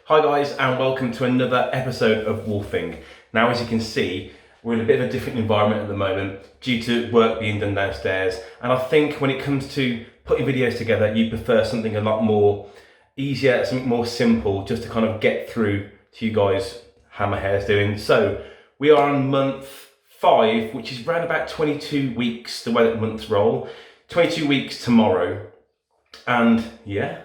Hi guys, and welcome to another episode of Wolfing. Now, as you can see, we're in a bit of a different environment at the moment due to work being done downstairs. And I think when it comes to putting videos together, you prefer something a lot more easier, something more simple, just to kind of get through to you guys how my hair's doing. So we are on month 5, which is around about 22 weeks, the way that months roll. 22 weeks tomorrow. And yeah,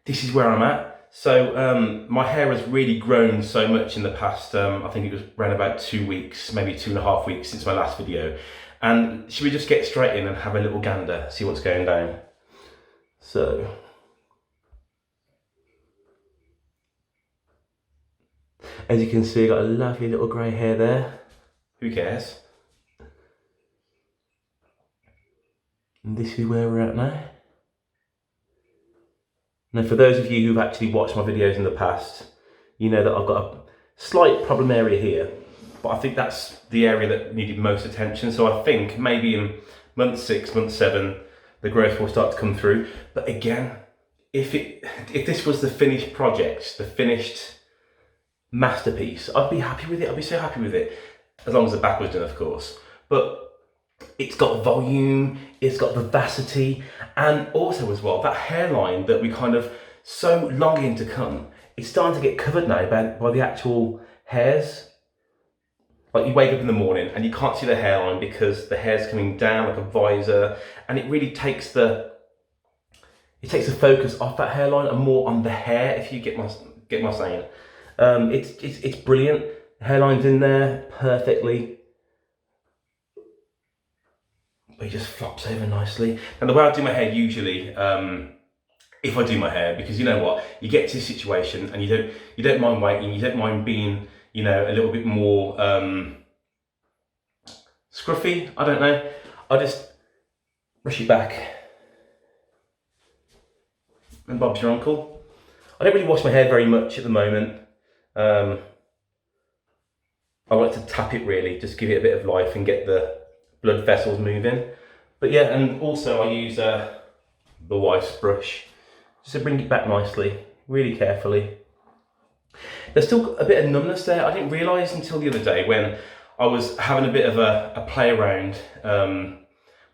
this is where I'm at. So my hair has really grown so much in the past, I think it was around about 2 weeks, maybe 2.5 weeks since my last video. And should we just get straight in and have a little gander, see what's going down? So, as you can see, I've got a lovely little grey hair there. Who cares? And this is where we're at now. Now, for those of you who've actually watched my videos in the past, you know that I've got a slight problem area here, but I think that's the area that needed most attention. So I think maybe in month 6, month 7, the growth will start to come through. But again, if this was the finished project, the finished masterpiece, I'd be happy with it. I'd be so happy with it, as long as the back was done, of course. But it's got volume, it's got vivacity, and also as well, that hairline that we kind of so longing to come, it's starting to get covered now by the actual hairs. Like you wake up in the morning and you can't see the hairline because the hair's coming down like a visor, and it really takes the focus off that hairline and more on the hair, if you get my saying. It's brilliant. The hairline's in there perfectly. But it just flops over nicely. And the way I do my hair usually, if I do my hair, because you know what, you get to a situation and you don't mind waiting, you don't mind being, you know, a little bit more scruffy, I don't know. I just brush it back and Bob's your uncle. I don't really wash my hair very much at the moment. I like to tap it really, just give it a bit of life and get the blood vessels moving. But yeah, and also I use the wife's brush just to bring it back nicely, really carefully. There's still a bit of numbness there. I didn't realise until the other day when I was having a bit of a play around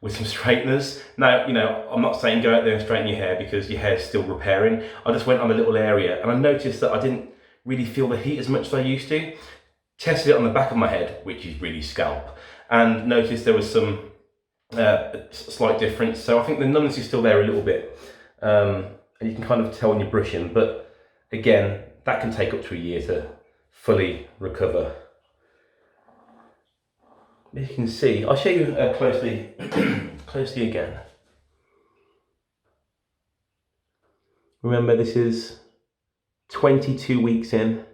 with some straighteners. Now, you know, I'm not saying go out there and straighten your hair because your hair's still repairing. I just went on a little area and I noticed that I didn't really feel the heat as much as I used to. Tested it on the back of my head, which is really scalp, and noticed there was some slight difference. So I think the numbness is still there a little bit, and you can kind of tell when you're brushing, but again, that can take up to a year to fully recover. As you can see, I'll show you closely again. Remember, this is 22 weeks in.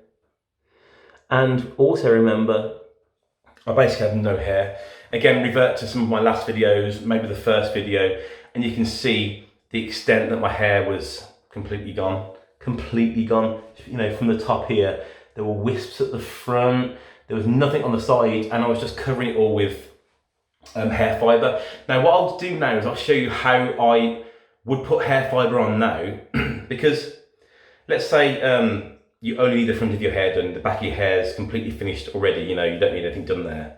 And also remember, I basically have no hair. Again, revert to some of my last videos, maybe the first video, and you can see the extent that my hair was completely gone. Completely gone. You know, from the top here, there were wisps at the front, there was nothing on the side, and I was just covering it all with hair fibre. Now, what I'll do now is I'll show you how I would put hair fibre on now, because let's say, you only need the front of your hair done, the back of your hair is completely finished already, you know, you don't need anything done there.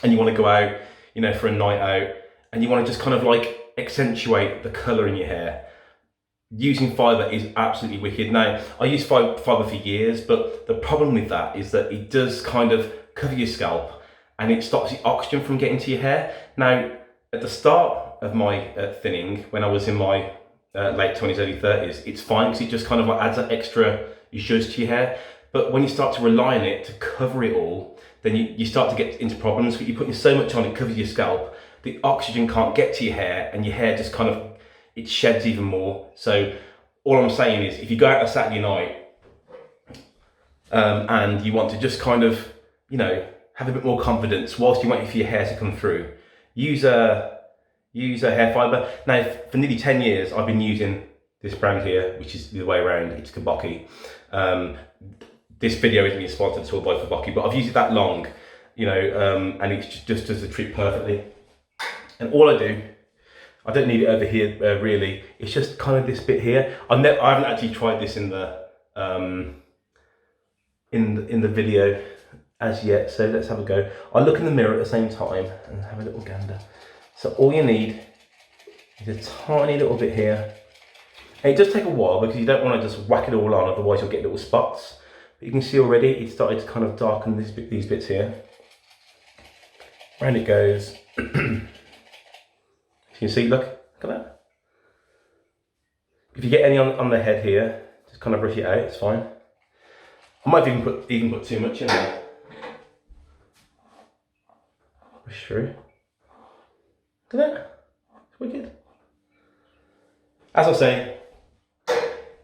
And you want to go out, you know, for a night out, and you want to just kind of like accentuate the colour in your hair. Using fibre is absolutely wicked. Now, I used fibre for years, but the problem with that is that it does kind of cover your scalp and it stops the oxygen from getting to your hair. Now, at the start of my thinning, when I was in my late 20s, early 30s, it's fine because it just kind of like adds that extra zhuzh to your hair. But when you start to rely on it to cover it all, then you start to get into problems. But you're putting so much on, it covers your scalp, the oxygen can't get to your hair, and your hair just kind of, it sheds even more. So all I'm saying is, if you go out on a Saturday night and you want to just kind of, you know, have a bit more confidence whilst you're waiting for your hair to come through, use a hair fibre. Now, for nearly 10 years, I've been using this brand here, which is the other way around, it's Kabaki. This video isn't being sponsored at all by Kabaki, but I've used it that long, you know, and it just does the trick perfectly. And all I do, I don't need it over here really, it's just kind of this bit here. I haven't actually tried this in the in the video as yet, so let's have a go. I'll look in the mirror at the same time and have a little gander. So all you need is a tiny little bit here. And it does take a while because you don't want to just whack it all on, otherwise you'll get little spots. But you can see already it's started to kind of darken these bits here. Round it goes. You can see, look at that. If you get any on the head here, just kind of brush it out, it's fine. I might even put too much in there. Push through. Look at that. It's wicked. As I say,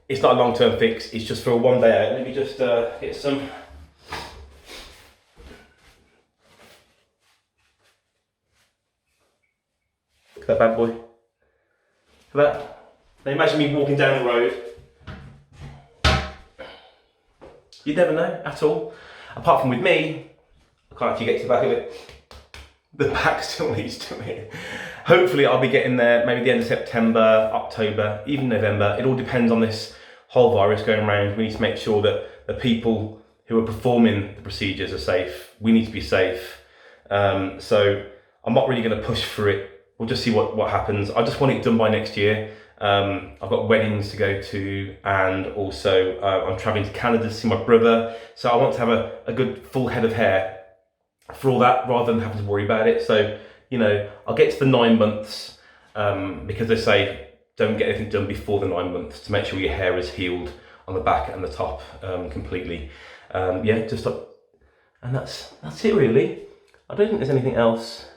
it's not a long-term fix, it's just for a one day out. Let me just get some. Look at that bad boy. Look at that. Now imagine me walking down the road. You'd never know at all. Apart from with me, I can't actually get to the back of it. The back still needs to it. Hopefully I'll be getting there maybe the end of September, October, even November. It all depends on this whole virus going around. We need to make sure that the people who are performing the procedures are safe. We need to be safe. So I'm not really going to push for it. We'll just see what happens. I just want it done by next year. I've got weddings to go to, and also I'm traveling to Canada to see my brother. So I want to have a good full head of hair for all that, rather than having to worry about it. So, you know, I'll get to the 9 months because they say don't get anything done before the 9 months to make sure your hair is healed on the back and the top completely. Yeah, just and that's it really. I don't think there's anything else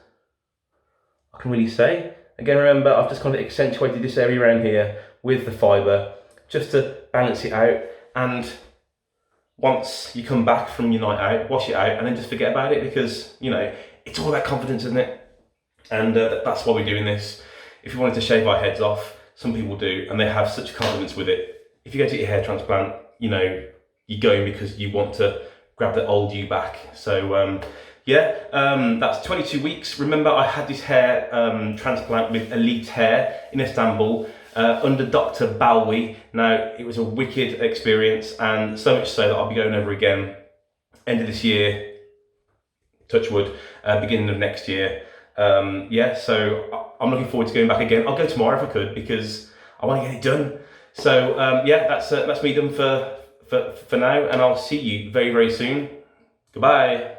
I can really say. Again, remember, I've just kind of accentuated this area around here with the fibre just to balance it out. And once you come back from your night out, wash it out and then just forget about it, because, you know, it's all that confidence, isn't it? And that's why we're doing this. If you wanted to shave our heads off, some people do, and they have such confidence with it. If you go to get your hair transplant, you know, you're going because you want to grab the old you back. So, yeah, that's 22 weeks. Remember, I had this hair transplant with Elithair in Istanbul under Dr. Balwi. Now, it was a wicked experience, and so much so that I'll be going over again end of this year, touch wood, beginning of next year. Yeah, so I'm looking forward to going back again. I'll go tomorrow if I could, because I want to get it done. So yeah, that's me done for now, and I'll see you very, very soon. Goodbye.